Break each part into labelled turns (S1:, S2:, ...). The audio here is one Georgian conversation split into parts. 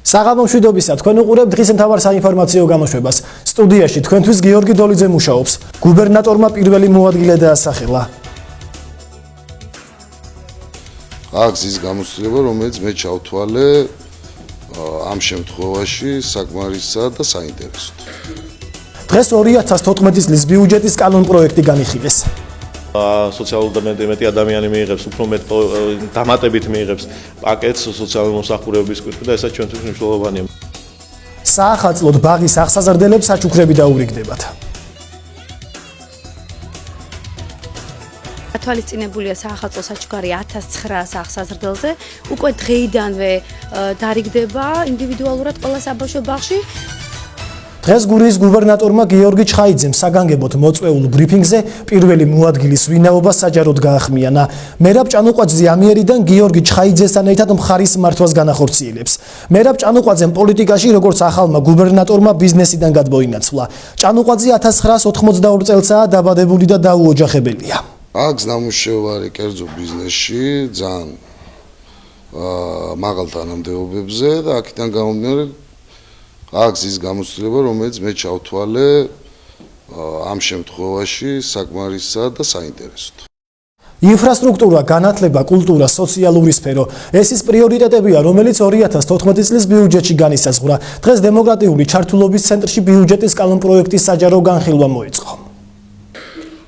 S1: საღამომშვიდობისა, თქვენ უყურებთ დღის მთავარ საინფორმაციო გამოშვებას. სტუდიაში თქვენთვის გიორგი დოლიძე მუშაობს. გუბერნატორმა პირველი მოადგილე დაასახელა.
S2: აქვს ის გამოცდილება, რომელიც მე ჩავთვალე ამ შემთხვევაში საკმარისაა და საინტერესოა.
S1: დღეს 2014 წლის ბიუჯეტის კანონპროექტი განიხილეს.
S3: სოციალურ და მეტი ადამიანი მიიღებს უფრო მეტ დამატებით მიიღებს პაკეტს სოციალური მომსახურების კუთხით და ესაც ჩვენთვის მნიშვნელოვანია.
S1: საახალწლოდ ბაღის აღსაზრდელებს საჩუქრები დაურიგდებათ.
S4: თვალისწინებულია საახალწლო საჩუქარი 1900 აღსაზრდელზე, უკვე დღეიდანვე დარიგდება ინდივიდუალურად ყველა საბავშვო ბაღში.
S1: დღეს გურიის გუბერნატორმა გიორგი ჩხაიძემ საგანგებოდ მოწვეულ ბრიფინგზე პირველი მოადგილის ვინაობა საჯაროდ გაახმიანა. მერაბ ჭანუყვაძე ამიერიდან გიორგი ჩხაიძესთან ერთად მხარის მართვას განახორციელებს. მერაბ ჭანუყვაძემ პოლიტიკაში როგორც ახალმა გუბერნატორმა ბიზნესიდან გადმოინაცვლა. ჭანუყვაძე 1982 წელსაა დაბადებული და დაუოჯახებელია.
S2: აქვს ნამუშევარი კერძო ბიზნესში ძალიან მაღალ თანამდებობებზე და აქედან გამომდინარე აქვს ის გამოცდილება, რომელიც მე ჩავთვალე ამ შემთხვევაში საკმარისაა და საინტერესოა.
S1: ინფრასტრუქტურა, განათლება, კულტურა, სოციალური სფერო ეს ის პრიორიტეტებია, რომელიც 2014 წლის ბიუჯეტში განისაზღვრა. დღეს დემოკრატიული ჩართულობის ცენტრში ბიუჯეტის კანონპროექტის საჯარო განხილვა მოეწყო.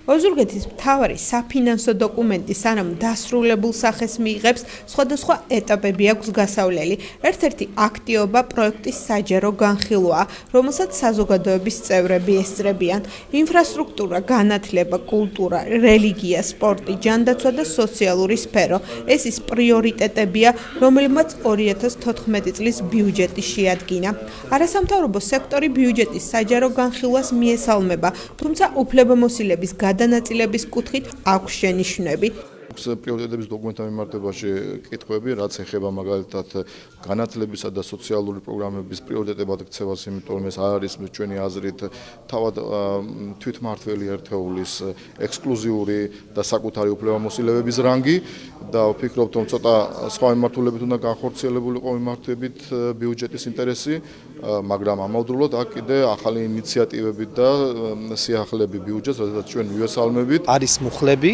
S5: ოზურგეთის მთავარი საფინანსო დოკუმენტი სანამ დასრულებულ სახეს მიიღებს, სხვადასხვა ეტაპები აქვს გასავლელი. ერთ-ერთი აქტიობა პროექტის საჯარო განხილვაა, რომელსაც საზოგადოების წევრები ესწრებიან. ინფრასტრუქტურა, განათლება, კულტურა, რელიგია, სპორტი, ჯანდაცვა და სოციალური სფერო. ეს ის პრიორიტეტებია, რომელმაც 2014 წლის ბიუჯეტი შეადგინა. არასამთავრობო სექტორი ბიუჯეტის საჯარო განხილვას მიესალმება, თუმცა უფლებამოსილების განაწილების კუთხით აქვს შენიშვნები.
S6: პრიორიტეტების დოკუმენტთან მიმართებაში კითხვები, რაც ეხება მაგალითად განათლებისა და სოციალური პროგრამების პრიორიტეტებად ქცევას, იმიტომ რომ ეს არ არის ჩვენი აზრით თავად თვითმმართველი ერთეულის ექსკლუზიური და საკუთარი უფლებამოსილებების რანგი და ვფიქრობ, რომ ცოტა სხვა მიმართულებით უნდა განხორციელებულიყო მიმართებით ბიუჯეტის ინტერესი, მაგრამ ამავდროულად აქ კიდე ახალი ინიციატივები და სიახლეები ბიუჯეტს, რადგან ჩვენ მივესალმებით.
S7: არის მუხლები,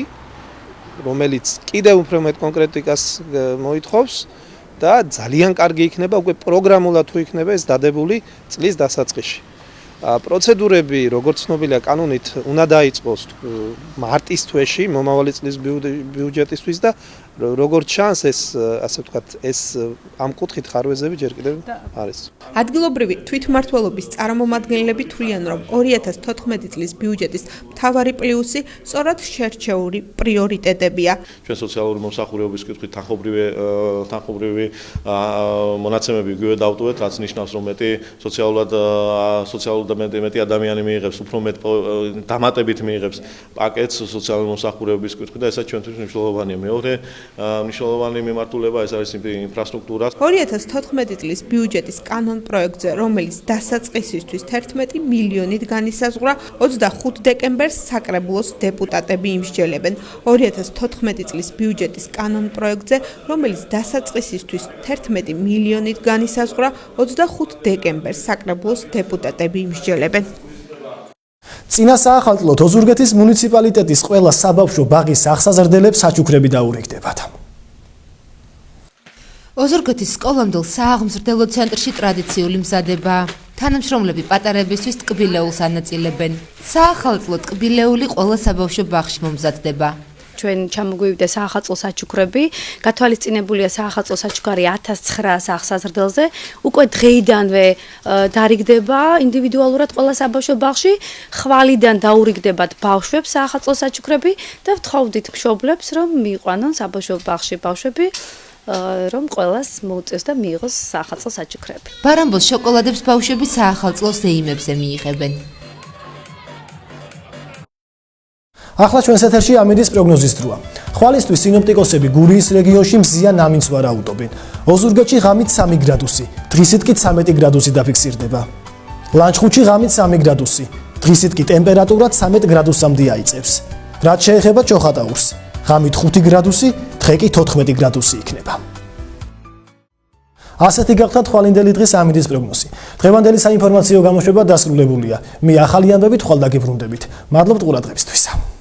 S7: რომელიც კიდევ უფრო მეტ კონკრეტიკას მოითხოვს და ძალიან კარგი იქნება უკვე პროგრამულად თუ იქნება ეს დადებული წლის დასაწყისში. პროცედურები, როგორც ცნობილია კანონით, უნდა დაიწყოს მარტის თვეში მომავალი წლის ბიუჯეტისთვის და როგორც ჩანს ეს ასე ვთქვათ ეს ამ კუთხით ხარვეზები ჯერ კიდევ არის.
S5: ადგილობრივი თვითმმართველობის წარმომადგენლები თვლიან, რომ 2014 წლის ბიუჯეტის მთავარი პლუსი სწორად შერჩეული პრიორიტეტებია.
S3: ჩვენ სოციალური მომსახურების კუთხით თანხმობრივი მონაცემები იგივე დავტოვეთ, რაც ნიშნავს, რომ სოციალურ და მეტი ადამიანი მიიღებს უფრო მეტ დამატებით მიიღებს პაკეტს სოციალური მომსახურების კუთხით და ესაც ჩვენთვის მნიშვნელოვანია. მეორე მნიშვნელოვანი მიმართულება ეს არის ინფრასტრუქტურა.
S5: 2014 წლის ბიუჯეტის კანონპროექტზე, რომელიც დასაწყისისთვის 11 მილიონით განისაზღვრა, 25 დეკემბერს საკრებულოს დეპუტატები იმსჯელებენ. 2014 წლის ბიუჯეტის კანონპროექტზე, რომელიც დასაწყისისთვის 11 მილიონით განისაზღვრა, 25 დეკემბერს საკრებულოს დეპუტატები იმსჯელებენ.
S1: წინა საახალწლოდ ოზურგეთის მუნიციპალიტეტის ყველა საბავშვო ბაღის აღსაზრდელებს საჩუქრები დაურიგდებათ.
S8: ოზურგეთის სკოლამდელ სააღმზრდელო ცენტრში ტრადიციული მზადება. თანამშრომლები პატარებისთვის ტკბილეულს ანაწილებენ. საახალწლო ტკბილეული ყველა საბავშვო ბაღში მომზადდება.
S4: ჩვენ ჩამოგვივიდა საახალწლო საჩუქრები, გათვალისწინებულია საახალწლო საჩუქარი 1900 აღსაზრდელზე, უკვე დღეიდანვე დარიგდება ინდივიდუალურად ყველა საბავშვო ბაღში, ხვალიდან დაურიგდებათ ბავშვებს საახალწლო საჩუქრები და ვთხოვდით მშობლებს, რომ მიიყვანონ საბავშვო ბაღში ბავშვები, რომ ყველას მოუწევს და მიიღოს საახალწლო საჩუქრები.
S8: ბარამბოს შოკოლადებს ბავშვები საახალწლო ზეიმებზე მიიღებენ.
S1: ახლა ჩვენს ეთერში ამინდის პროგნოზის დროა. ხვალისთვის სინოპტიკოსები გურიის რეგიონში მზიან ნამინც ვარაუდობენ. ოზურგეთში ღამით 3 გრადუსი, დღისით კი 13 გრადუსი დაფიქსირდება. ლანჩხუთში ღამით 3 გრადუსი, დღისით კი ტემპერატურა 13 გრადუსამდე აიწევს. რაც შეეხება ჩოხატაურს, ღამით 5 გრადუსი, დღე კი 14 გრადუსი იქნება. ასეთი გახდა თვალინდელი დღის ამინდის პროგნოზი. დღევანდელი საინფორმაციო გამოშვება დასრულებულია. მე ახალი ამბებით ხვალ დაგიბრუნდებით. მადლობთ ყურადღებისთვის.